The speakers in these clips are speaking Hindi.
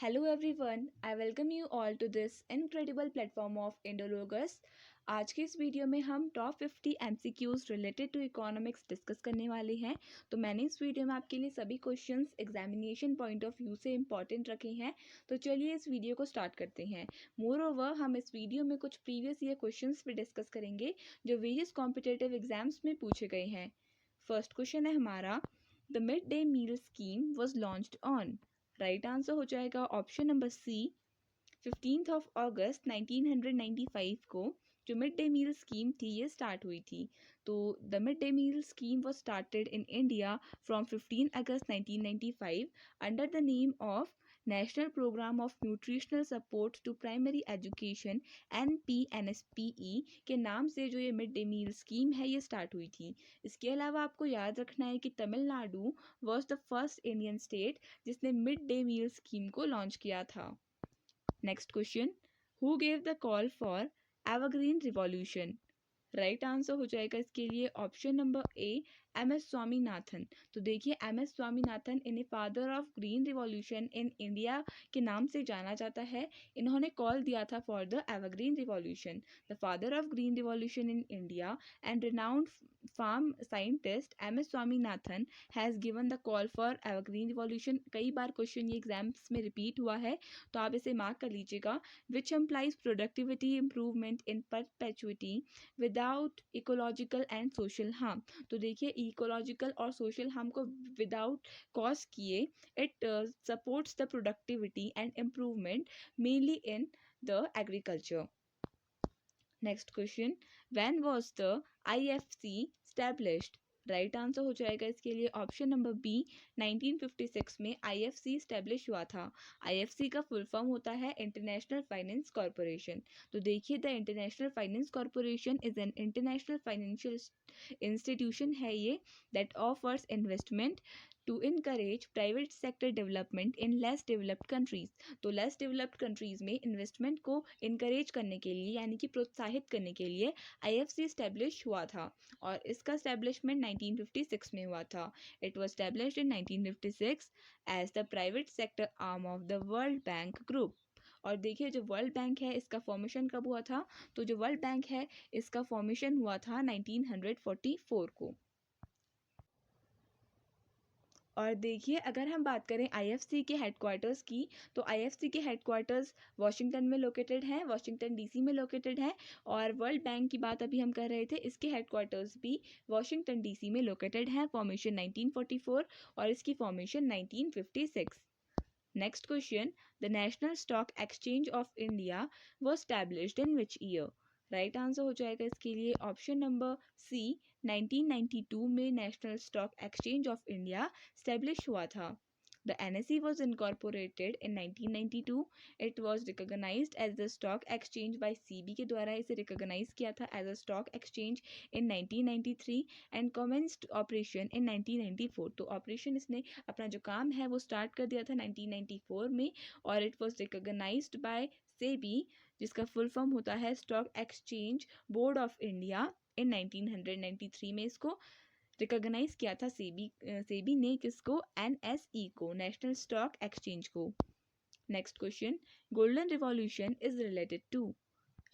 Hello everyone, I welcome you all to this incredible platform of Indologus। आज के इस वीडियो में हम top 50 MCQs related to economics discuss करने वाले हैं। तो मैंने इस वीडियो में आपके लिए सभी questions examination point of view से इंपॉर्टेंट रखे हैं। तो चलिए इस वीडियो को स्टार्ट करते हैं। मोर ओवर हम इस वीडियो में कुछ प्रीवियस ईयर क्वेश्चंस भी डिस्कस करेंगे जो वेरियस कॉम्पिटिटिव एग्जाम्स में पूछे गए हैं। फर्स्ट क्वेश्चन है हमारा, the mid day meal scheme was launched on. Right answer हो जाएगा ऑप्शन नंबर सी, 15 अगस्त 1995 को जो मिड डे मील स्कीम थी ये स्टार्ट हुई थी। तो the mid day meal scheme was started in India from 15 August 1995 under the name of national programme of nutritional support to primary education NPNSPE के नाम से जो ये मिड डे मील स्कीम है ये स्टार्ट हुई थी। इसके अलावा आपको याद रखना है कि Tamil Nadu was the first Indian state जिसने मिड डे मील स्कीम को लॉन्च किया था। Next question, who gave the call for evergreen revolution. Right answer हो जाएगा इसके लिए ऑप्शन नंबर ए, MS स्वामीनाथन। तो देखिए MS स्वामीनाथन इन्हें father of green revolution in India के नाम से जाना जाता है। इन्होंने कॉल दिया था for the evergreen revolution. The father of green revolution in India and renowned farm scientist MS Swaminathan has given the call for evergreen revolution. कई बार क्वेश्चन ये एग्जाम्स में रिपीट हुआ है तो आप इसे मार्क कर लीजिएगा। Which employs productivity improvement in perpetuity without ecological and social harm. तो देखिए इकोलॉजिकल और सोशल हार्म को विदाउट कॉज किए it supports the productivity and improvement mainly in the agriculture. Next question, when was the IFC established। Right answer हो जाएगा इसके लिए ऑप्शन नंबर बी, 1956 में IFC स्टैब्लिश हुआ था। IFC का फुल फॉर्म होता है इंटरनेशनल फाइनेंस कॉरपोरेशन। तो देखिए the international finance corporation is an international financial institution है ये that offers investment to encourage private sector development in less developed countries. तो लेस डेवलप्ड कंट्रीज में इन्वेस्टमेंट को इनकरेज करने के लिए यानी कि प्रोत्साहित करने के लिए IFC स्टैब्लिश हुआ था और इसका स्टैब्लिशमेंट 1956 में हुआ था। It was established in 1956 as the private sector arm of the world bank group. और देखिए जो वर्ल्ड बैंक है इसका फॉर्मेशन कब हुआ था, तो जो वर्ल्ड बैंक है इसका फॉर्मेशन हुआ था 1944 को। और देखिए अगर हम बात करें IFC के हेडक्वार्टर्स की तो IFC के हेडक्वार्टर्स वाशिंगटन में लोकेटेड हैं, वाशिंगटन DC में लोकेटेड है। और वर्ल्ड बैंक की बात अभी हम कर रहे थे, इसके हेडक्वार्टर्स भी वाशिंगटन DC में लोकेटेड हैं। फॉर्मेशन 1944 और इसकी formation 1956। Next question, the national stock exchange of India was established in which year. Right answer हो जाएगा इसके लिए ऑप्शन नंबर सी, 1992 में national stock exchange of India establish हुआ था। The NSE was incorporated in 1992. It was recognized as the stock exchange by SEBI के द्वारा इसे recognize किया था as a stock exchange in 1993 and commenced operation in 1994. तो operation इसने अपना जो काम है वो start कर दिया था 1994 में और it was recognized by SEBI जिसका full form होता है Stock Exchange Board of India in 1993 में इसको रिकॉग्नाइज किया था सेबी ने किसको, NSE को, नेशनल स्टॉक एक्सचेंज को। Next question, golden revolution is related to.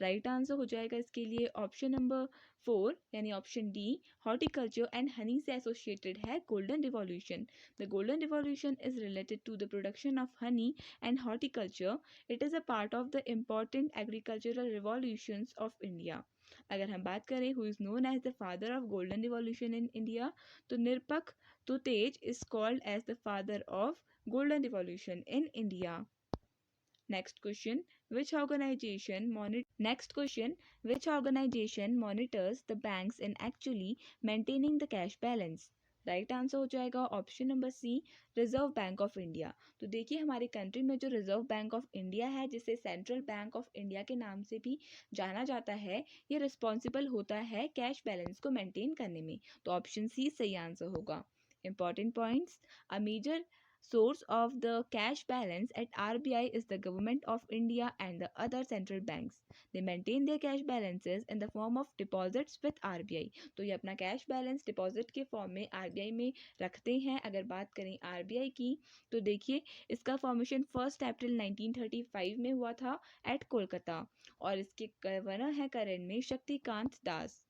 Right answer हो जाएगा इसके लिए ऑप्शन नंबर 4 यानी option D, horticulture and honey से एसोसिएटेड है golden revolution. The golden revolution is related to the production of honey and horticulture. It is a part of the important agricultural revolutions of India. अगर हम बात करें who is known as the father of golden revolution in India तो Nirpakh Tutej is called as the father of golden revolution in India. Next question, which organization monitors the banks in actually maintaining the cash balance? Right answer हो जाएगा option number C, reserve bank of India. तो देखिए हमारे कंट्री में जो रिजर्व बैंक ऑफ इंडिया है जिसे सेंट्रल बैंक ऑफ इंडिया के नाम से भी जाना जाता है, ये रिस्पॉन्सिबल होता है कैश बैलेंस को मेंटेन करने में। तो ऑप्शन सी सही आंसर होगा। Important points, a major Source of the cash balance at RBI is the Government of India and the other central banks. They maintain their cash balances in the form of deposits with RBI. तो ये अपना कैश बैलेंस डिपॉजिट के फॉर्म में आरबीआई में रखते हैं. अगर बात करें आरबीआई की तो देखिए इसका फॉर्मेशन 1 अप्रैल 1935 में हुआ था एट कोलकाता और इसके गवर्नर है करंट में Shaktikanta Das.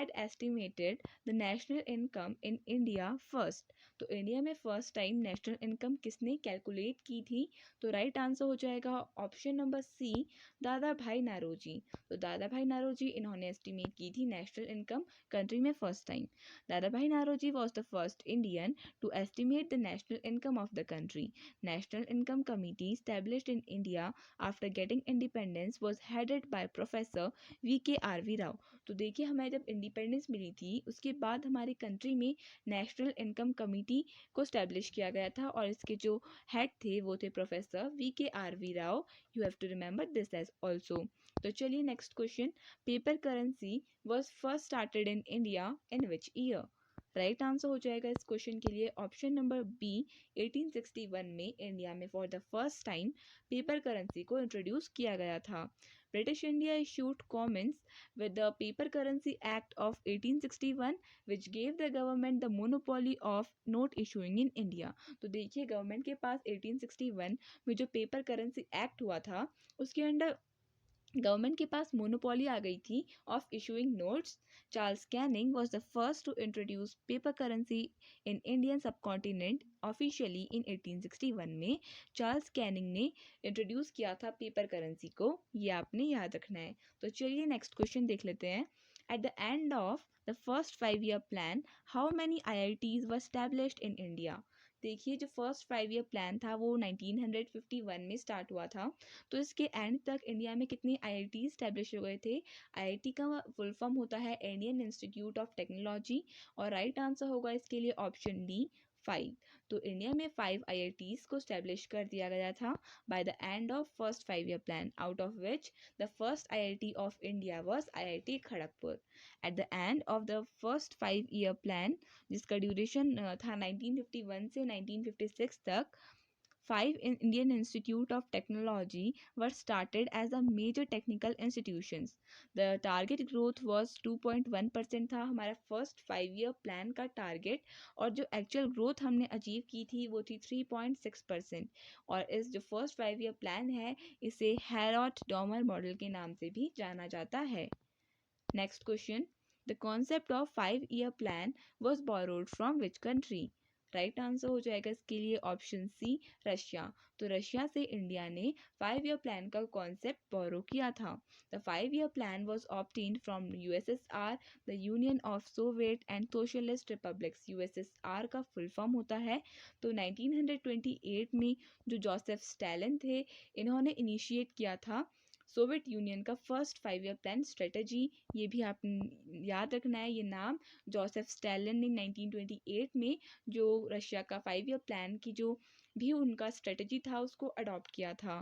Had estimated the national income in India first. तो इंडिया में फर्स्ट टाइम नेशनल इनकम किसने कैलकुलेट की थी? तो राइट आंसर हो जाएगा ऑप्शन नंबर सी, दादा भाई नारोजी. तो दादा भाई नारोजी इन्होंने एस्टिमेट की थी नेशनल इनकम कंट्री में first time. Dadabhai Naoroji was the first Indian to estimate the national income of the country. National income committee established in India after getting independence was headed by Professor V.K.R.V. Rao. तो देखिए हमें जब इंडिपेंडेंस मिली थी उसके बाद हमारी कंट्री में नेशनल इनकम कमेटी को स्टैब्लिश किया गया था और इसके जो हेड थे वो थे professor V.K.R.V. Rao. You have to remember this age also. तो चलिए next question. Paper currency was first started in India in which year? Right answer हो जाएगा इस क्वेश्चन के लिए ऑप्शन नंबर बी, 1861 में इंडिया में for the first time paper currency को इंट्रोड्यूस किया गया था. British India issued comments with the Paper Currency Act of 1861 which gave the government the monopoly of note issuing in India. तो देखिए गवर्नमेंट के पास 1861 में जो पेपर करेंसी एक्ट हुआ था उसके अंडर गवर्नमेंट के पास मोनोपोली आ गई थी of issuing notes. Charles Canning was the first to introduce paper currency in Indian subcontinent officially in 1861 में. चार्ल्स कैनिंग ने इंट्रोड्यूस किया था पेपर करेंसी को, ये आपने याद रखना है. तो चलिए नेक्स्ट क्वेश्चन देख लेते हैं. At the end of the first 5 year plan how many IITs were established in India? देखिए जो फर्स्ट 5 year प्लान था वो 1951 में स्टार्ट हुआ था. तो इसके एंड तक इंडिया में कितनी आईआईटी स्टैब्लिश हो गए थे? आईआईटी का फुल फॉर्म होता है इंडियन इंस्टीट्यूट ऑफ टेक्नोलॉजी और राइट आंसर होगा इसके लिए ऑप्शन डी, 5. तो इंडिया में 5 आईआईटीज को स्टैब्लिश कर दिया गया था by the end of first 5 year plan, out of which the first IIT of India was IIT Kharagpur. At the end of the first 5 year plan जिसका ड्यूरेशन था 1951 से 1956 तक, 5 Indian Institute of Technology were started as a major technical institutions. The target growth was 2.1% था हमारा फर्स्ट 5 year प्लान का टारगेट और जो एक्चुअल ग्रोथ हमने अचीव की थी वो थी 3.6%. और इस जो फर्स्ट 5 year प्लान है इसे हैरॉट डॉमर मॉडल के नाम से भी जाना जाता है. Next question. The concept of 5 year plan was borrowed from which country? Right answer हो जाएगा इसके लिए ऑप्शन सी, रशिया. तो रशिया से इंडिया ने 5 year प्लान का कॉन्सेप्ट बोरो किया था. The 5 year plan was obtained from USSR, the union of Soviet and socialist republics. USSR का फुल फॉर्म होता है. तो 1928 में जो जोसेफ स्टैलिन थे इन्होंने इनिशिएट किया था सोवियत यूनियन का फर्स्ट 5 year प्लान स्ट्रेटजी. ये भी आप याद रखना है ये नाम. जोसेफ स्टैलिन ने 1928 में जो रशिया का 5 year प्लान की जो भी उनका स्ट्रेटजी था उसको अडॉप्ट किया था.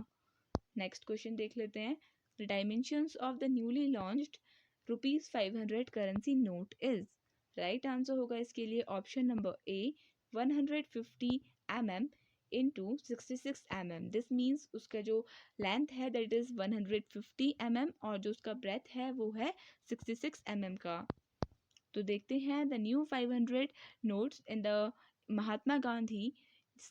नेक्स्ट क्वेश्चन देख लेते हैं. The dimensions of the newly launched ₹500 currency note is? Right answer होगा इसके लिए option number A, 150 mm into 66 mm. This means उसका जो लेंथ है दैट इज 150 mm और जो उसका ब्रेथ है वो है 66 mm का. तो देखते हैं the new 500 notes in the Mahatma Gandhi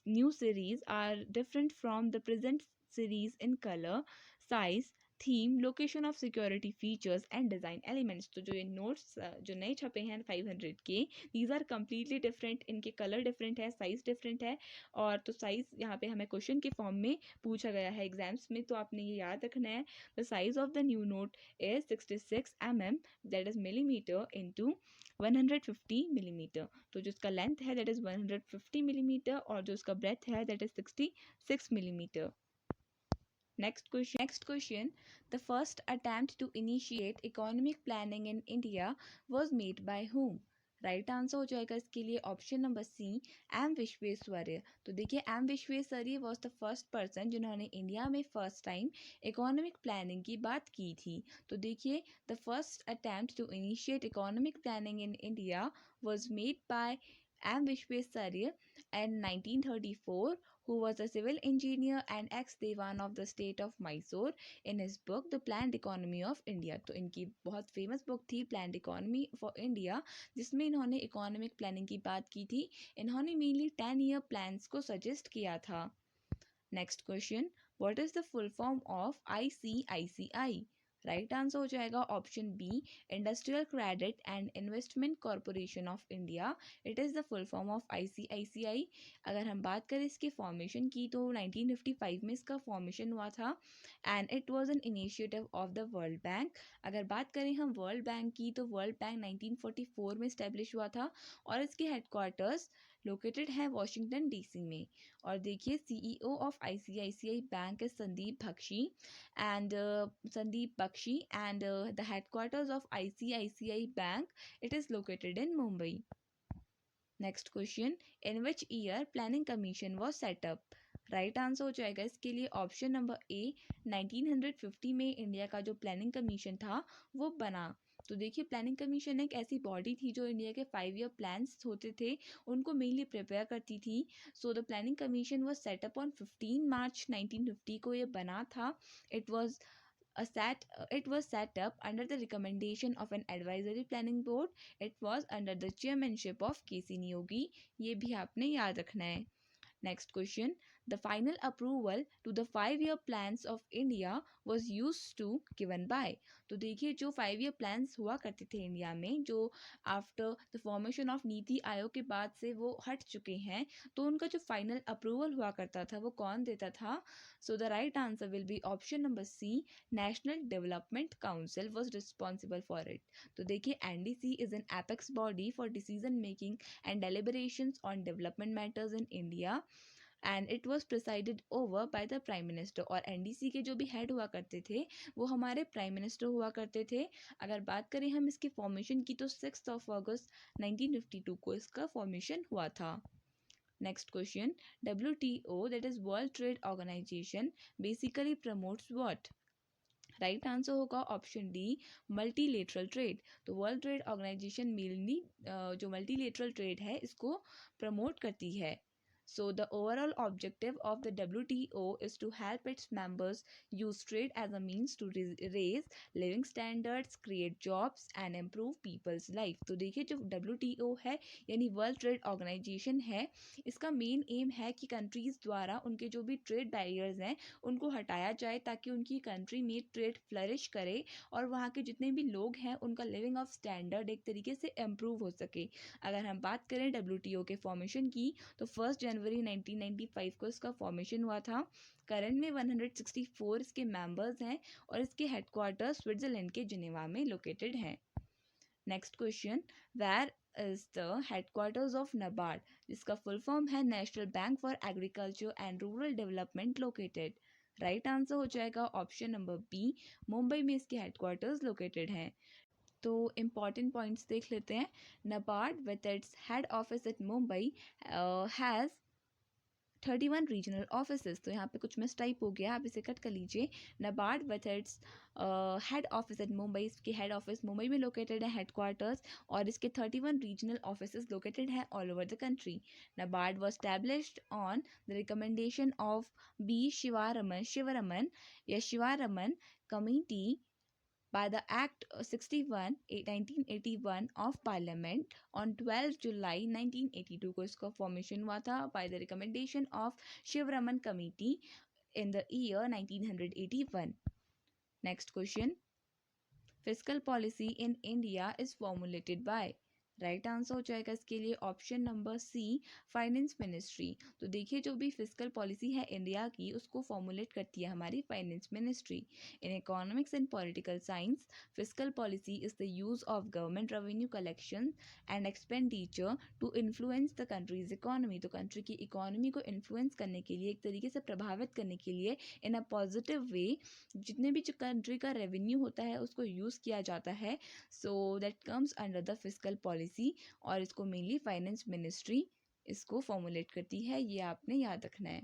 new series are different from the present series in color, size, theme, location of security features and design elements. तो जो ये नोट्स जो नए छपे हैं 500 के, दीज आर कम्प्लीटली डिफरेंट. इनके कलर डिफरेंट है, साइज़ डिफरेंट है और तो साइज़ यहाँ पे हमें क्वेश्चन के फॉर्म में पूछा गया है एग्जाम्स में, तो आपने ये याद रखना है. The size of the new note is 66 mm, that is millimetre into 150 millimetre. तो जो इसका लेंथ है दैट इज 150 मिलीमीटर और जो उसका ब्रेथ है that is 66 millimetre. Next question. The first attempt to initiate economic planning in India was made by whom? Right answer हो जाएगा इसके लिए option number C, M Visvesvaraya. तो देखिए M Visvesvaraya was the first person जिन्होंने इंडिया में फर्स्ट टाइम इकोनॉमिक प्लानिंग की बात की थी. तो देखिए the first attempt to initiate economic planning in India was made by M. Vishwesarya in 1934, who was a civil engineer and ex-Dewan of the state of Mysore, in his book The Planned Economy of India. तो इनकी बहुत फेमस बुक थी प्लान्ड इकोनॉमी फॉर इंडिया, जिसमें इन्होंने इकोनॉमिक प्लानिंग की बात की थी. इन्होंने मेनली 10 ईयर प्लान्स को सजेस्ट किया था. Next question, what is the full form of ICICI? Right answer हो जाएगा option B, industrial credit and investment corporation of India. It is the full form of ICICI. अगर हम बात करें इसके फॉर्मेशन की तो 1955 में इसका फॉर्मेशन हुआ था and it was an initiative of the world bank. अगर बात करें हम वर्ल्ड बैंक की तो वर्ल्ड बैंक 1944 में इस्टेब्लिश हुआ था और इसके हेडक्वार्टर्स लोकेटेड है वॉशिंगटन DC में. और देखिए CEO of ICICI bank is Sandeep Bakshi and the headquarters of ICICI Bank, it is located in Mumbai. Next question, in which year planning commission was set up? Right answer हो जाएगा इसके लिए ऑप्शन नंबर ए, 1950 में इंडिया का जो प्लानिंग कमीशन था वो बना. तो देखिए प्लानिंग कमीशन एक ऐसी बॉडी थी जो इंडिया के 5 ईयर प्लान्स होते थे उनको मेनली प्रिपेयर करती थी. So the planning commission was set up on 15 मार्च 1950 को ये बना था. It was it was set up under the recommendation of an advisory planning board. It was under the chairmanship of KC Niyogi. ये भी आपने याद रखना है. Next question. The final approval to the 5 year plans of India was used to given by. तो देखिए जो 5 year plans हुआ करते थे इंडिया में जो after the formation of NITI Aayog के बाद से वो हट चुके हैं तो उनका जो फाइनल अप्रूवल हुआ करता था वो कौन देता था. So the right answer will be option number C, national development council was responsible for it. तो देखिए NDC is an apex body for decision making and deliberations on development matters in India and it was presided over by the prime minister. और NDC के जो भी हेड हुआ करते थे वो हमारे प्राइम मिनिस्टर हुआ करते थे. अगर बात करें हम इसके फॉर्मेशन की तो 6 अगस्त 1952 को इसका फॉर्मेशन हुआ था. Next question, WTO that is world trade organization basically promotes what? Right answer होगा ऑप्शन डी, मल्टीलेटरल ट्रेड. तो वर्ल्ड ट्रेड ऑर्गेनाइजेशन मेनली जो मल्टीलेटरल ट्रेड है इसको प्रमोट करती है. So the overall objective of the WTO is to help its members use trade as a means to raise living standards, create jobs and improve people's life. तो देखिए जो WTO है यानी वर्ल्ड ट्रेड ऑर्गेनाइजेशन है इसका मेन एम है कि कंट्रीज द्वारा उनके जो भी ट्रेड बैरियर्स हैं उनको हटाया जाए ताकि उनकी कंट्री में ट्रेड फ्लरिश करे और वहाँ के जितने भी लोग हैं उनका लिविंग ऑफ स्टैंडर्ड एक तरीके से इम्प्रूव हो सके. अगर हम बात करें WTO के फॉर्मेशन की तो 1 जनवरी 1995 को इसका फॉर्मेशन हुआ था. करंट में 164 इसके मेंबर्स हैं और इसके हेडक्वार्टर स्विट्जरलैंड के जिनेवा में लोकेटेड हैं. Next question, where is the headquarters of NABARD जिसका फुल फॉर्म है national bank for agriculture and rural development located? Right answer हो जाएगा ऑप्शन नंबर बी, मुंबई में इसके हेडक्वार्टर्स लोकेटेड हैं. तो इम्पॉर्टेंट पॉइंट्स देख लेते हैं. NABARD with its head office at Mumbai has 31 regional offices. तो यहाँ पे कुछ मिस टाइप हो गया, आप इसे कट कर लीजिए. NABARD with its head office at Mumbai, इसकी हेड ऑफिस मुंबई में लोकेटेड है हेडक्वार्टर्स और इसके 31 रीजनल ऑफिसेज लोकेटेड है all over the country. NABARD was established on the recommendation of B. Shivaraman Committee by the Act 61 1981 of Parliament on 12 July 1982 को इसका फॉर्मेशन हुआ था by the recommendation of Shivaraman Committee in the year 1981. Next question, fiscal policy in India is formulated by. Right answer हो जाएगा इसके लिए option number C, finance ministry. तो देखिए जो भी फिजिकल पॉलिसी है इंडिया की उसको फॉर्मुलेट करती है हमारी finance ministry. In economics and political science physical policy is the use of government revenue collection and expenditure to influence the country's economy. तो कंट्री की इकोनॉमी को इन्फ्लुएंस करने के लिए एक तरीके से प्रभावित करने के लिए इन अ पॉजिटिव वे जितने भी जो कंट्री का रेवेन्यू होता है उसको यूज़ किया जाता है. So that comes under the physical policy और इसको मेनली फाइनेंस मिनिस्ट्री इसको फॉर्मुलेट करती है, ये आपने याद रखना है.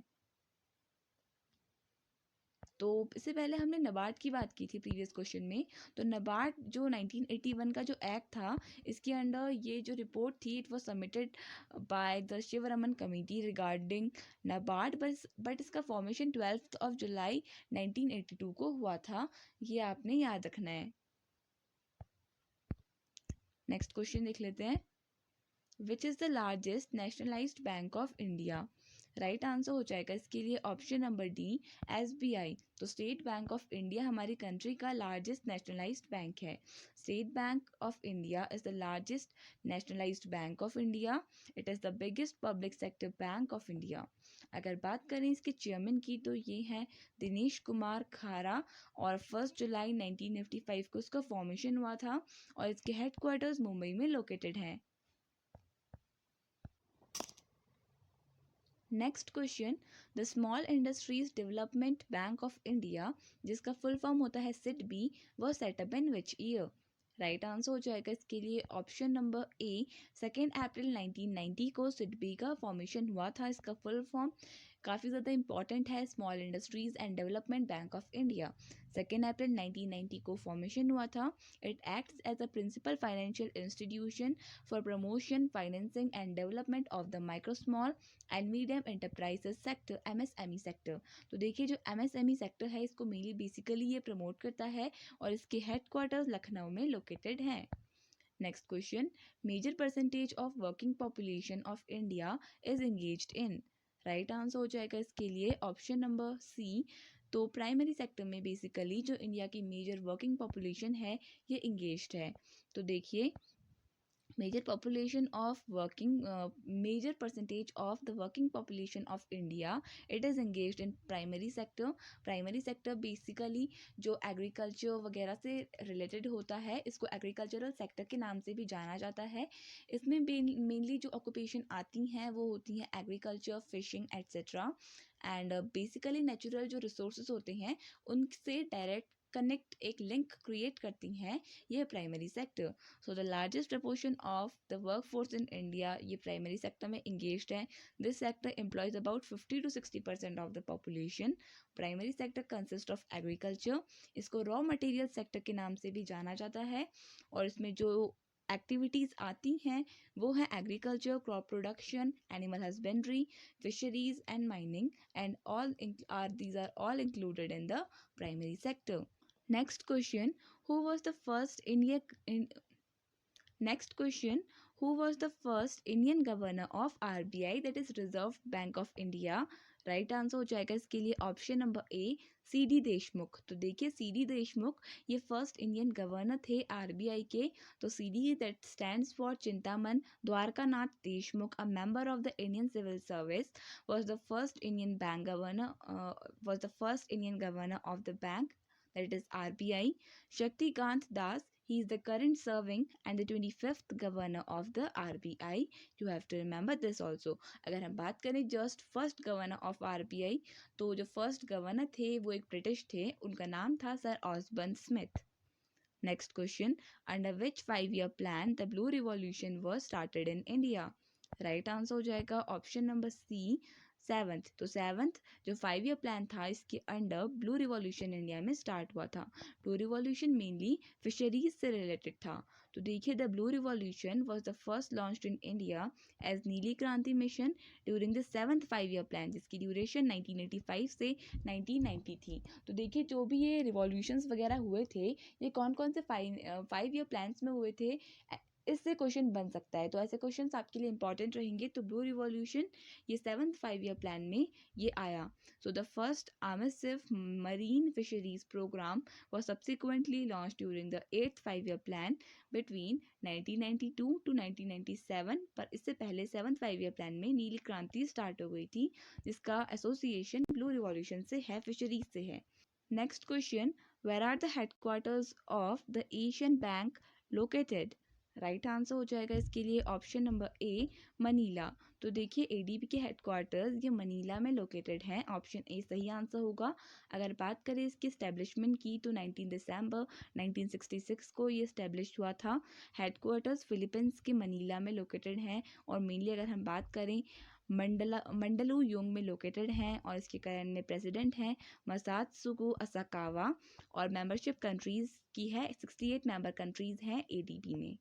तो इससे पहले हमने नाबार्ड की बात की थी प्रीवियस क्वेश्चन में। तो नाबार्ड जो 1981 का जो एक्ट था, इसके अंडर ये जो रिपोर्ट थी it was submitted by the Sivaraman committee regarding NABARD, but इसका फॉर्मेशन 12 जुलाई 1982 को हुआ था। ये आपने याद रखना है। नेक्स्ट क्वेश्चन देख लेते हैं। विच is the largest nationalised bank of India? Right answer हो जाएगा इसके लिए ऑप्शन नंबर डी, SBI। तो स्टेट बैंक ऑफ इंडिया हमारी कंट्री का लार्जेस्ट नेशनलाइज्ड बैंक है। State bank of India is the largest nationalised bank of India. It is the biggest public sector bank of India. अगर बात करें इसके चेयरमैन की तो ये हैं दिनेश कुमार खारा, और 1 जुलाई 1955 को इसका फॉर्मेशन हुआ था, और इसके हेडक्वार्टर्स मुंबई में लोकेटेड हैं। Next question, the small industries development bank of India, जिसका फुल फॉर्म होता है SIDBI, वह setup in which year? Right answer हो जाएगा इसके लिए ऑप्शन नंबर ए, 2 अप्रैल 1990 को SIDBI का फॉर्मेशन हुआ था। इसका फुल फॉर्म काफ़ी ज़्यादा इंपॉर्टेंट है, small industries and development bank of India. 2 April 1990 को फॉर्मेशन हुआ था। It acts as a principal financial institution for promotion, financing and development of the micro, small and medium enterprises sector, MSME sector. तो देखिए जो MSME सेक्टर है इसको मेनली बेसिकली ये प्रमोट करता है, और इसके हेडक्वार्टर्स लखनऊ में लोकेटेड हैं। Next question, major percentage of working population of India is engaged in? Right answer हो जाएगा इसके लिए ऑप्शन नंबर सी। तो प्राइमरी सेक्टर में बेसिकली जो इंडिया की मेजर वर्किंग पॉपुलेशन है ये इंगेज्ड है। तो देखिए major population of working major percentage of the working population of India, it is engaged in primary sector basically जो एग्रीकल्चर वगैरह से रिलेटेड होता है, इसको एग्रीकल्चरल सेक्टर के नाम से भी जाना जाता है। इसमें मेनली जो ऑक्यूपेशन आती हैं वो होती हैं agriculture, fishing etcetera, and basically natural जो रिसोर्सेज होते हैं उनसे डायरेक्ट कनेक्ट, एक लिंक क्रिएट करती हैं ये primary sector. So the largest proportion of the work force in India ये प्राइमरी सेक्टर में इंगेज्ड है। This sector employees about 50 to 60% of the population. Primary sector consist of agriculture, इसको रॉ मटेरियल सेक्टर के नाम से भी जाना जाता है, और इसमें जो एक्टिविटीज़ आती हैं वो है agriculture, crop production, animal husbandry, fisheries and mining, and all these are all included in the primary sector. Next question, who was the first Next question, who was the first Indian governor of RBI, that is Reserve Bank of India? Right answer हो जाएगा इसके लिए option number A, CD Deshmukh. तो देखिए CD देशमुख ये फर्स्ट इंडियन गवर्नर थे RBI के। तो CD that stands for Chintaman Dwarkanath Deshmukh, a member of the Indian civil service, was the first Indian bank governor was the first Indian governor of the bank, that is RBI. Shaktikant Das, he is the current serving and the 25th governor of the RBI. You have to remember this also. अगर हम बात करें just first governor of RBI, तो जो फर्स्ट गवर्नर थे वो एक ब्रिटिश थे, उनका नाम था sir Osborne Smith. Next question, under which 5 year plan the blue revolution was started in India? Right answer हो जाएगा ऑप्शन नंबर सी, 7th। तो 7th जो 5 year प्लान था इसके अंडर ब्लू रिवॉल्यूशन इंडिया में स्टार्ट हुआ था। ब्लू रिवॉल्यूशन मेनली फिशरीज से रिलेटेड था। तो देखिए the blue revolution was the first launched in India as नीली क्रांति mission during the 7th 5 year plan, जिसकी ड्यूरेशन 1985 से 1990 थी। तो देखिए जो भी ये रिवॉल्यूशंस वगैरह हुए थे ये कौन कौन से 5 year प्लान्स में हुए थे, इससे क्वेश्चन बन सकता है। तो ऐसे क्वेश्चंस आपके लिए इंपॉर्टेंट रहेंगे। तो ब्लू रिवॉल्यूशन ये 7th 5 year प्लान में ये आया। सो द फर्स्ट आमिसिव marine fisheries programme was subsequently launched during the 8th 5 year plan between 1992 to 1997, पर इससे पहले 7th 5 year प्लान में नीली क्रांति स्टार्ट हो गई थी, जिसका एसोसिएशन ब्लू रिवॉल्यूशन से है, फिशरीज से है। Next question, where are the headquarters of the Asian bank located? Right answer हो जाएगा इसके लिए ऑप्शन नंबर ए, मनीला। तो देखिए ADB के हेडक्वार्टर्स ये मनीला में लोकेटेड हैं, ऑप्शन ए सही आंसर होगा। अगर बात करें इसके इस्टेब्लिशमेंट की तो 19 दिसंबर 1966 को ये इस्टेब्लिश हुआ था। हेडक्वार्टर्स फिलीपींस के मनीला में लोकेटेड हैं, और मेनली अगर हम बात करें मंडलू योंग में लोकेटेड हैं और इसके करंट में प्रेसिडेंट हैं मसात्सुगो असाकावा और मेंबरशिप कंट्रीज की है 68 मेंबर कंट्रीज हैं एडीबी में।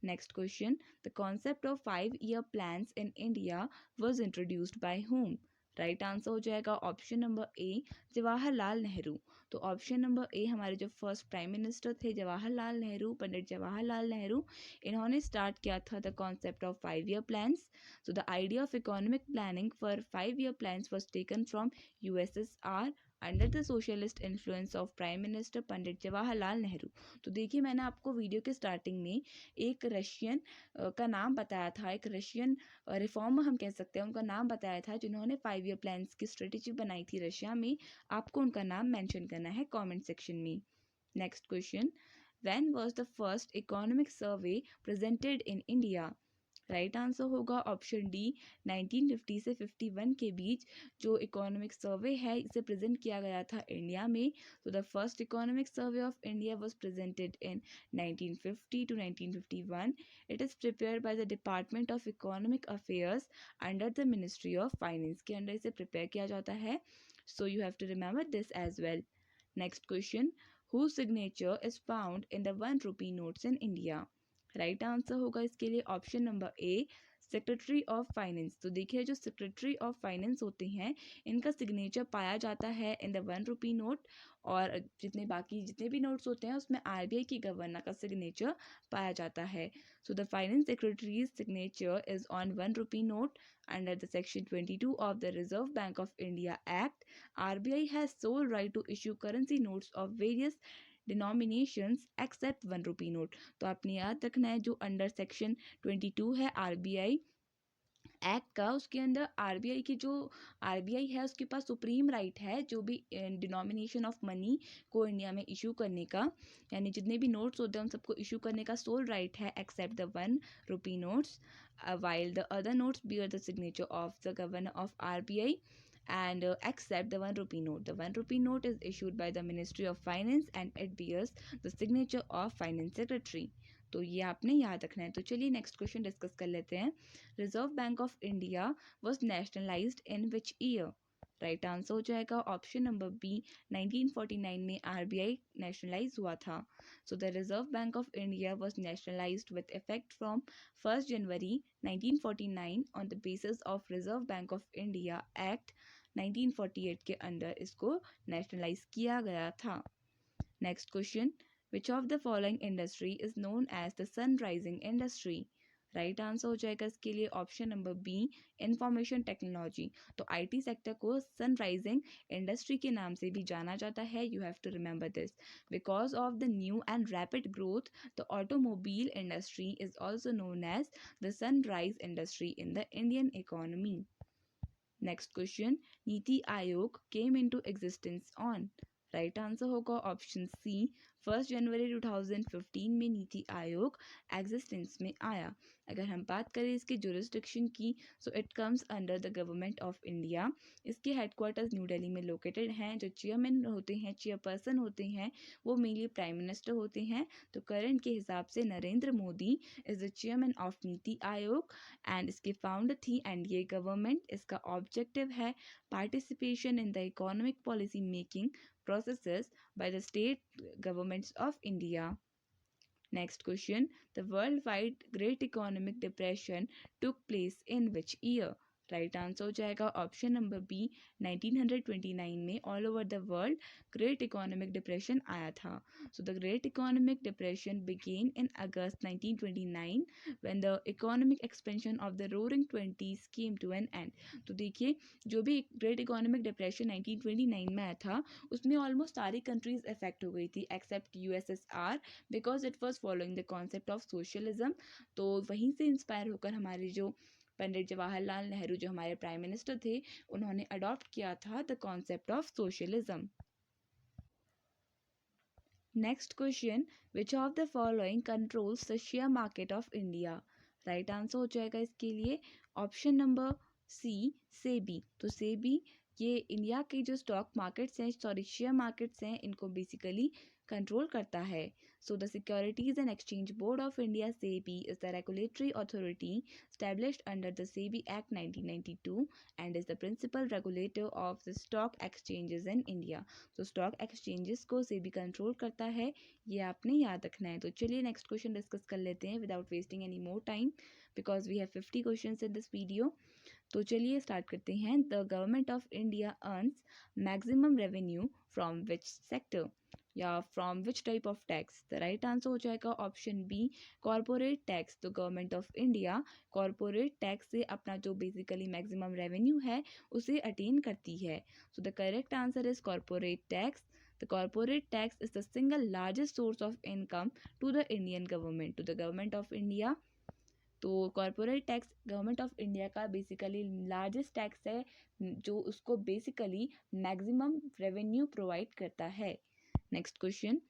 Next question, the concept of 5-year plans in India was introduced by whom? Right answer हो जाएगा ऑप्शन नंबर ए जवाहरलाल नेहरू। तो ऑप्शन नंबर ए हमारे जो फर्स्ट प्राइम मिनिस्टर थे जवाहरलाल नेहरू, पंडित जवाहरलाल नेहरू, इन्होंने स्टार्ट किया था the concept of 5-year plans। So the idea of economic planning for 5-year plans was taken from USSR under the socialist influence of prime minister Pandit Jawaharlal Nehru. तो देखिए मैंने आपको वीडियो के स्टार्टिंग में एक रशियन का नाम बताया था, एक रशियन रिफॉर्मर हम कह सकते हैं, उनका नाम बताया था जिन्होंने 5-year प्लान्स की स्ट्रेटेजी बनाई थी रशिया में। आपको उनका नाम मेंशन करना है कमेंट सेक्शन में। Next question, when was the first economic survey presented in India? Right answer होगा ऑप्शन डी 1950 से 51 के बीच जो इकोनॉमिक सर्वे है इसे प्रेजेंट किया गया था इंडिया में। तो the first economic survey of India was presented in 1950 to 1951। It is prepared by the department of economic affairs under the ministry of finance के अंडर इसे प्रिपेयर किया जाता है। So you have to remember this as well. Next question, whose signature is found in the 1 rupee notes in India? Right answer होगा इसके लिए option number A secretary of finance. तो देखिए जो सेक्रेटरी ऑफ फाइनेंस होते हैं इनका सिग्नेचर पाया जाता है इन द 1 rupee नोट, और जितने भी नोट्स होते हैं उसमें आरबीआई की गवर्नर का सिग्नेचर पाया जाता है। So the finance secretary's signature is on 1 rupee note under the section 22 of the reserve bank of India act. RBI has sole right to issue currency notes of various denominations except 1 rupee note. तो आपने याद रखना है जो अंडर सेक्शन 22 है आरबीआई एक्ट का, उसके अंदर आरबीआई की जो आरबीआई है उसके पास सुप्रीम राइट है जो भी डिनोमिनेशन ऑफ मनी को इंडिया में इशू करने का, यानी जितने भी नोट्स होते हैं उन सबको इशू करने का सोल राइट है except the 1 rupee notes, while the other notes bear the signature of the governor of RBI and accept the 1 rupee note. The 1 rupee note is issued by the Ministry of Finance and it bears the signature of Finance Secretary. तो ये आपने याद रखना है। तो चलिए नेक्स्ट क्वेश्चन डिस्कस कर लेते हैं। Reserve bank of India was nationalised in which year? Right answer हो जाएगा ऑप्शन नंबर बी 1949 में आरबीआई नेशनलाइज हुआ था। So the reserve bank of India was nationalised with effect from 1 January 1949 on the basis of reserve bank of India act 1948 के अंडर इसको नेशनलाइज किया गया था। Next question, which of the following industry is known as the sun rising industry? Right answer हो जाएगा इसके लिए option number B information technology. तो आईटी सेक्टर को सनराइजिंग इंडस्ट्री के नाम से भी जाना जाता है। You have to remember this because of the new and rapid growth the automobile industry is also known as the sunrise industry in the Indian economy. Next question, NITI Aayog came into existence on? Right answer होगा ऑप्शन सी 1 जनवरी 2015 में नीति आयोग एग्जिस्टेंस में आया। अगर हम बात करें इसके जुरिस्डिक्शन की, so it comes under the government of India. इसके हेडक्वार्टर्स न्यू दिल्ली में लोकेटेड हैं। जो चेयरमैन होते हैं, चेयरपर्सन होते हैं, वो मेनली प्राइम मिनिस्टर होते हैं। तो करंट के हिसाब से Narendra Modi is the chairman of NITI Aayog and इसके फाउंडर थी एनडीए गवर्नमेंट। इसका ऑब्जेक्टिव है participation in the economic policy making processes by the state governments of India. Next question, the worldwide Great Economic Depression took place in which year? Right answer हो जाएगा ऑप्शन नंबर बी 1929 में all over the world great economic depression आया था। So the great economic depression began in August 1929 when the economic expansion of the roaring twenties came to an end. तो देखिए जो भी ग्रेट इकोनॉमिक डिप्रेशन 1929 में आया था उसमें ऑलमोस्ट सारी कंट्रीज इफेक्ट हो गई थी except USSR because it was following the concept of socialism. तो वहीं से इंस्पायर होकर हमारे जो पंडित जवाहरलाल नेहरू जो हमारे प्राइम मिनिस्टर थे उन्होंने अडॉप्ट किया था the concept of socialism. Next question, which of the following controls the share market of India? Right answer हो जाएगा इसके लिए ऑप्शन नंबर सी सेबी। तो सेबी ये इंडिया के जो स्टॉक मार्केट्स हैं, सॉरी शेयर मार्केट्स हैं, इनको बेसिकली कंट्रोल करता है? So the securities and exchange board of India SEBI is the regulatory authority established under the SEBI Act 1992 and is the principal regulator of the stock exchanges in India. तो स्टॉक एक्सचेंजेस को सेबी कंट्रोल करता है, ये आपने याद रखना है। तो चलिए नेक्स्ट क्वेश्चन डिस्कस कर लेते हैं without wasting any more time because we have 50 questions in this video. तो चलिए स्टार्ट करते हैं। The government of India earns maximum revenue from which sector या from which type of tax? The right answer हो जाएगा ऑप्शन बी, कॉरपोरेट टैक्स। तो government of India corporate tax से अपना जो बेसिकली मैक्सिमम रेवेन्यू है उसे अटेन करती है। So the correct answer is corporate tax. The corporate tax is the single largest source of income to the Indian government, to the government of India. तो corporate tax government of India का बेसिकली लार्जेस्ट टैक्स है जो उसको बेसिकली मैक्सिमम रेवेन्यू प्रोवाइड करता है। Next question,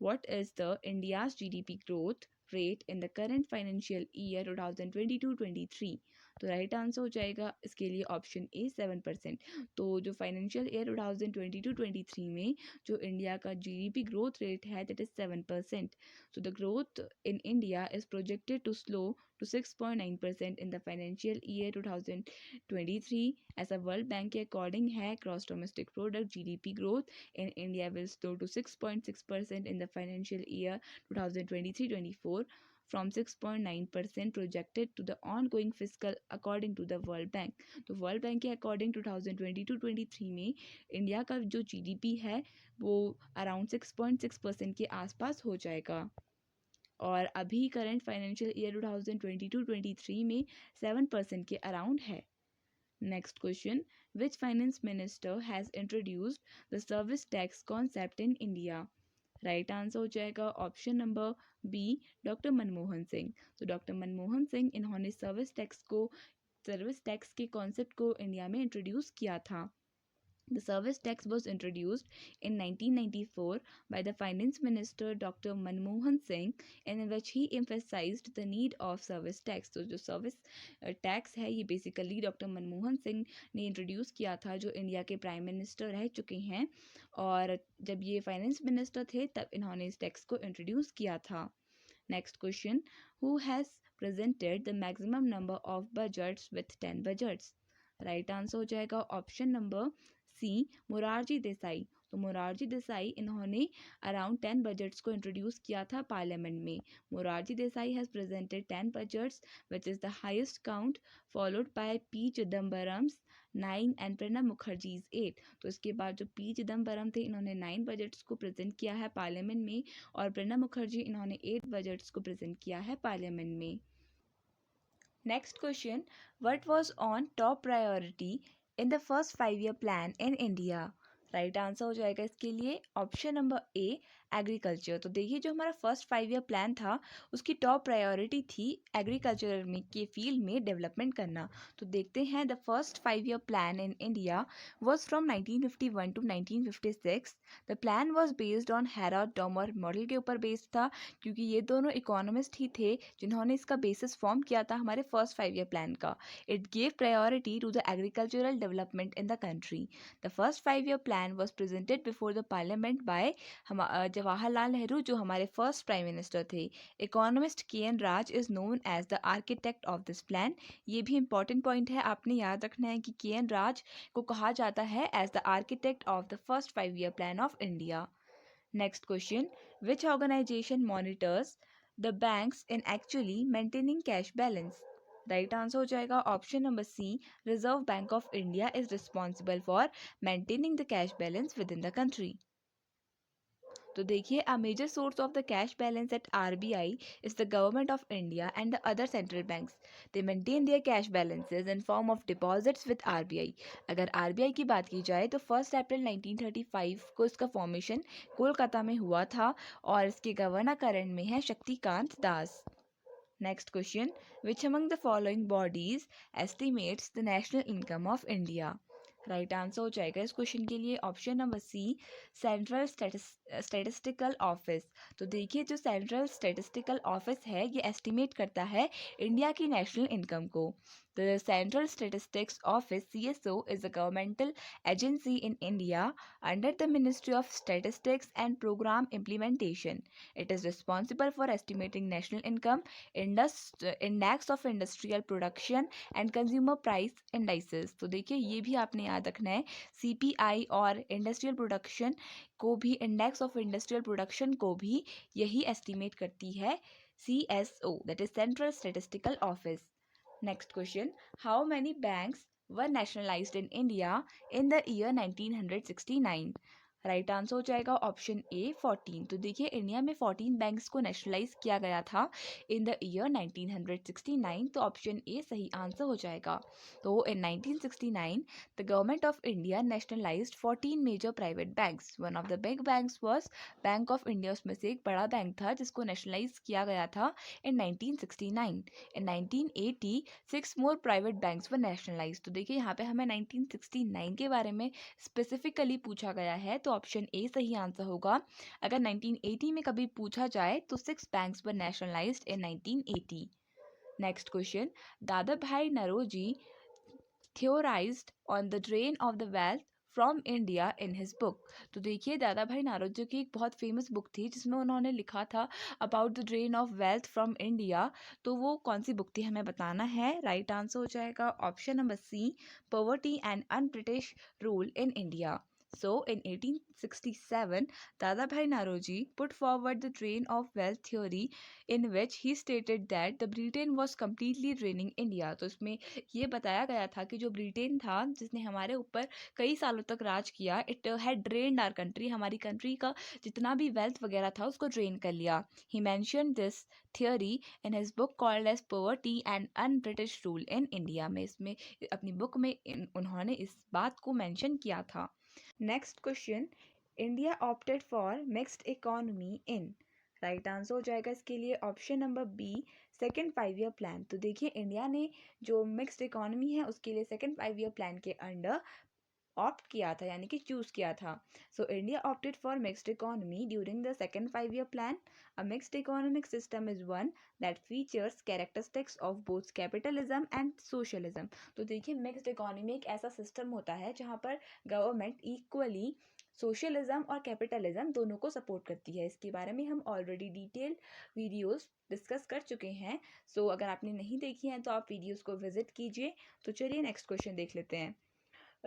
what is the India's GDP growth rate in the current financial year 2022-23? तो राइट आंसर हो जाएगा इसके लिए ऑप्शन ए 7%। तो जो फाइनेंशियल ईयर 2022-23 में जो इंडिया का जीडीपी ग्रोथ रेट है that is 7%. So the growth in India is projected to slow to 6.9% in the financial year 2023 as a World Bank के according है gross domestic product GDP growth in India will slow to 6.6% in the financial year 2023-24 from 6.9% projected to the ongoing fiscal according to the World Bank. तो World Bank के according 2022-23 में इंडिया का जो GDP है वो अराउंड 6.6% के आसपास हो जाएगा और अभी करंट फाइनेंशियल ईयर 2022-23 में 7% के अराउंड है। Next question, which finance minister has introduced the service tax concept in India? Right answer हो जाएगा option number B, doctor Manmohan Singh. तो डॉक्टर मनमोहन सिंह इन्होंने सर्विस टैक्स के कॉन्सेप्ट को इंडिया में इंट्रोड्यूस किया था। The service tax was introduced in 1994 by the Finance Minister Dr. Manmohan Singh, in which he emphasized the need of service tax. तो जो सर्विस टैक्स है ये बेसिकली डॉक्टर मनमोहन सिंह ने इंट्रोड्यूस किया था जो इंडिया के प्राइम मिनिस्टर रह चुके हैं और जब ये फाइनेंस मिनिस्टर थे तब इन्होंने इस टैक्स को इंट्रोड्यूस किया था। Next question, who has presented the maximum number of budgets with 10 budgets? Right answer हो जाएगा option number C, Morarji Desai. तो मोरारजी देसाई इन्होंने अराउंड 10 बजट्स को इंट्रोड्यूस किया था पार्लियामेंट में। Morarji Desai has presented 10 budgets which is the highest count followed by P Chidambaram's 9 and Pranab Mukherjee's 8। तो इसके बाद जो पी चिदम्बरम थे इन्होंने 9 बजट्स को प्रेजेंट किया है पार्लियामेंट में और प्रणब मुखर्जी इन्होंने 8 बजट्स को प्रेजेंट किया है पार्लियामेंट में। Next question, what was on top priority in the first 5 year plan in India? Right answer हो जाएगा इसके लिए ऑप्शन नंबर ए, एग्रीकल्चर। तो देखिए जो हमारा फर्स्ट 5 year प्लान था उसकी टॉप प्रायोरिटी थी एग्रीकल्चर में के फील्ड में डेवलपमेंट करना। तो देखते हैं the first 5 year plan in India was from 1951 to 1956. The plan was based on Harold Domar model के ऊपर बेस्ड था क्योंकि ये दोनों इकोनॉमिस्ट ही थे जिन्होंने इसका बेसिस फॉर्म किया था हमारे फर्स्ट 5 year प्लान का। It gave priority to the agricultural development in the country. The first 5 year plan was presented before the parliament by Jawaharlal Nehru जो हमारे फर्स्ट प्राइम मिनिस्टर थे। Economist K N. Raj is known as the architect of this plan. ये भी इंपॉर्टेंट पॉइंट है, आपने याद रखना है कि के.एन. राज को कहा जाता है as the architect of the first 5 year plan of India. Next question, which organisation monitors the banks in actually maintaining cash balance? Right answer हो जाएगा option number C, reserve bank of India is responsible for maintaining the cash balance within the country. तो देखिए a major source of the cash balance at RBI is the government of India and the other central banks. They maintain their cash balances in form of deposits with RBI. अगर आरबीआई की बात की जाए तो 1 अप्रैल 1935 को इसका फॉर्मेशन कोलकाता में हुआ था और इसके गवर्नर करंट में है Shaktikanta Das. Next question, which among the following bodies estimates the national income of India? Right answer हो जाएगा इस क्वेश्चन के लिए option number C, central statistical office. तो देखिए जो सेंट्रल स्टैटिस्टिकल ऑफिस है ये एस्टिमेट करता है इंडिया की नेशनल इनकम को। The Central Statistics Office (CSO) is a governmental agency in India under the Ministry of Statistics and Program Implementation. It is responsible for estimating national income, index of industrial production and consumer price indices. तो देखिए ये भी आपने याद रखना है, CPI और इंडस्ट्रियल प्रोडक्शन को भी, इंडेक्स ऑफ इंडस्ट्रियल प्रोडक्शन को भी यही एस्टिमेट करती है CSO, that is Central Statistical Office. Next question. How many banks were nationalized in India in the year 1969? Right answer हो जाएगा ऑप्शन ए 14। तो देखिए इंडिया में 14 बैंक्स को नेशनलाइज किया गया था इन द ईयर 1969, तो ऑप्शन ए सही आंसर हो जाएगा। तो in 1969 the government of India nationalised 14 major private banks. One of the big banks was Bank of India, उसमें से एक बड़ा बैंक था जिसको नेशनलाइज किया गया था इन 1969। इन 1980 6 मोर प्राइवेट बैंक्स वर नेशनलाइज्ड। तो देखिए यहाँ पे हमें 1969 के बारे में स्पेसिफिकली पूछा गया है, तो ऑप्शन ए सही आंसर होगा। अगर 1980 में कभी पूछा जाए तो 6 banks were nationalised in 1980। Next question. Dadabhai Naoroji theorized on the drain of the wealth from India in his book. तो देखिए दादा भाई नारोजी की एक बहुत फेमस बुक थी जिसमें उन्होंने लिखा था about the drain of wealth from India. तो वो कौन सी बुक थी हमें बताना है। राइट आंसर हो जाएगा option number C, poverty and un British rule in India. So, in 1867, Dadabhai Naoroji put forward the drain of wealth theory, in which he stated that the Britain was completely draining India. तो इसमें ये बताया गया था कि जो ब्रिटेन था जिसने हमारे ऊपर कई सालों तक राज किया, it had drained our country, हमारी कंट्री का जितना भी वेल्थ वगैरह था उसको ड्रेन कर लिया। He mentioned this theory in his book called as poverty and un British rule in India. में इसमें अपनी बुक में उन्होंने इस बात को मेंशन किया था। Next question. India opted for mixed economy in. Right answer हो जाएगा इसके लिए option number B, second 5 year plan. तो देखिए इंडिया ने जो मिक्स्ड इकोनॉमी है उसके लिए सेकेंड 5 ईयर प्लान के अंडर ऑप्ट किया था, यानी कि चूज किया था। So India opted for mixed economy during the second 5 year plan. A mixed economic system is one that features characteristics of both capitalism and socialism. तो देखिए मिक्स्ड इकोनॉमी एक ऐसा सिस्टम होता है जहाँ पर गवर्नमेंट इक्वली सोशलिज्म और कैपिटलिज्म दोनों को सपोर्ट करती है। इसके बारे में हम ऑलरेडी डिटेल वीडियोस डिस्कस कर चुके हैं। सो अगर आपने नहीं देखी हैं तो आप वीडियोस को विजिट कीजिए। तो चलिए नेक्स्ट क्वेश्चन देख लेते हैं।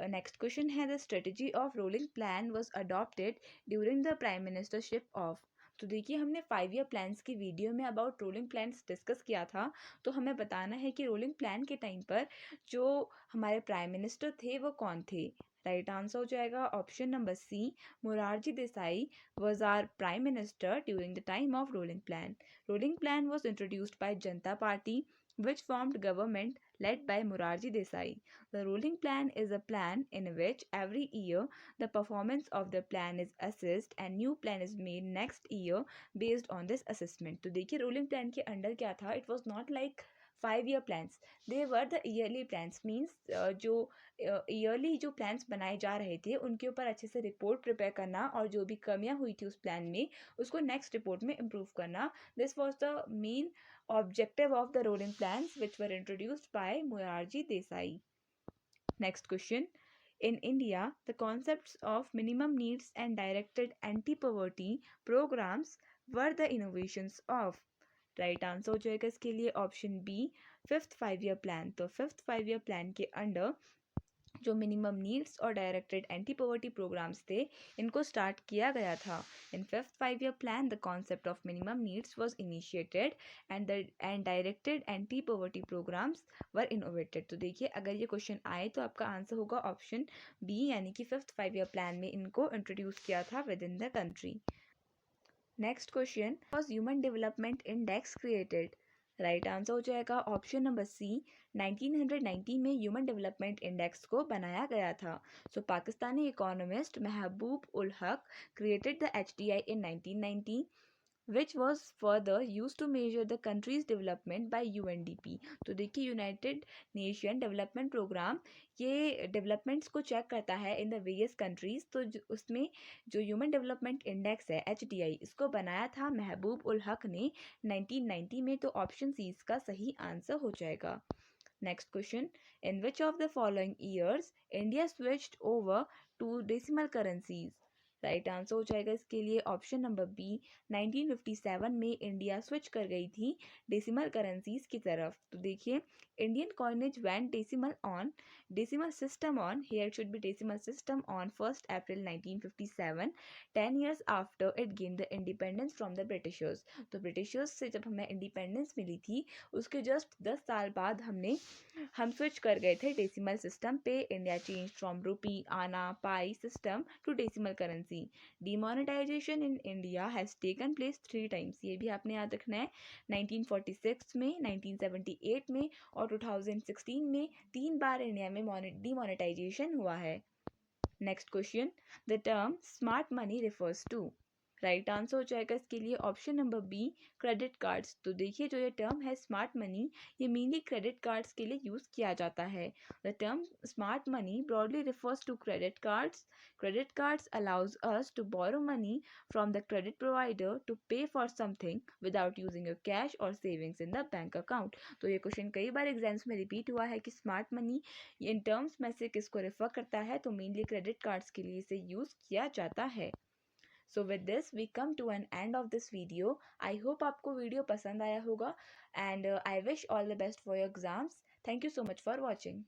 नेक्स्ट क्वेश्चन है the strategy of rolling plan was adopted during the prime ministership of. तो देखिए हमने 5 ईयर प्लान्स की वीडियो में अबाउट रोलिंग प्लान्स डिस्कस किया था। तो हमें बताना है कि रोलिंग प्लान के टाइम पर जो हमारे प्राइम मिनिस्टर थे वो कौन थे। राइट आंसर हो जाएगा option number C, Morarji Desai was our prime minister during the time of rolling plan. Rolling plan was introduced by Janata Party, which formed government led by Morarji Desai. The rolling plan is a plan in which every year the performance of the plan is assessed and new plan is made next year based on this assessment. तो देखिए rolling plan के अंडर क्या था, it was not like 5 year plans, they were the yearly plans, means जो ईयरली जो प्लान्स बनाए जा रहे थे उनके ऊपर अच्छे से रिपोर्ट प्रिपेयर करना और जो भी कमियां हुई थी उस प्लान में उसको नेक्स्ट रिपोर्ट में इम्प्रूव करना। This was the main objective of the rolling plans which were introduced by Morarji Desai. Next question. In India, the concepts of minimum needs and directed anti-poverty programs were the innovations of. Right answer हो जाएगा इसके लिए option B, fifth 5 year plan. तो फिफ्थ 5 ईयर प्लान के अंडर जो मिनिमम नीड्स और डायरेक्टेड एंटी पॉवर्टी प्रोग्राम्स थे इनको स्टार्ट किया गया था। In fifth 5 year plan the concept of minimum needs was initiated and directed anti poverty programmes were innovated. तो देखिए अगर ये क्वेश्चन आए तो आपका आंसर होगा ऑप्शन बी, यानी कि फिफ्थ 5 ईयर प्लान में इनको इंट्रोड्यूस किया था with in the country. Next question, was human development index created. Right answer हो जाएगा ऑप्शन नंबर सी, 1990 में ह्यूमन डेवलपमेंट इंडेक्स को बनाया गया था। सो Pakistani economist Mehboob ul Haq created the HDI in 1990, which was further used to measure the country's development by UNDP। तो देखिए यूनाइटेड नेशन डेवलपमेंट प्रोग्राम ये डेवलपमेंट्स को चेक करता है इन द वेरियस कंट्रीज। तो उसमें जो ह्यूमन डेवलपमेंट इंडेक्स है HDI, इसको बनाया था महबूब उल हक ने 1990 में। तो ऑप्शन सी इसका सही आंसर हो जाएगा। Next question, in which of the following years India switched over to decimal currencies? Right answer हो जाएगा इसके लिए ऑप्शन नंबर बी, 1957 में इंडिया स्विच कर गई थी डेसिमल करेंसीज की तरफ। तो देखिए, Indian coinage went decimal on decimal system on, here it should be decimal system on 1st April 1957, 10 years after it gained the independence from the Britishers। तो ब्रिटिशर्स से जब हमें इंडिपेंडेंस मिली थी उसके जस्ट 10 साल बाद हम स्विच कर गए थे डेसिमल सिस्टम पे। India change from rupee, anna, pie system to decimal currency. Demonetization in India has taken place 3 times, ये भी आपने याद रखना है, 1946 में, 1978 में और 2016 में 3 बार इंडिया में डिमोनेटाइजेशन हुआ है। Next question, the term smart money refers to? Right answer हो जाएगा इसके लिए option number B, credit cards. तो देखिए, जो ये टर्म है स्मार्ट मनी, ये मेनली क्रेडिट कार्ड्स के लिए यूज़ किया जाता है। The term smart money broadly refers to credit cards. Credit cards allows us to borrow money from the credit provider to pay for something without using your cash और savings in the bank account. तो ये क्वेश्चन कई बार एग्जाम्स में रिपीट हुआ है कि स्मार्ट मनी इन टर्म्स में से किसको रेफर करता है, तो मेनली क्रेडिट कार्ड्स के लिए इसे यूज़ किया जाता है। So with this we come to an end of this video. I hope आपको वीडियो पसंद आया होगा and I wish all the best for your exams. Thank you so much for watching.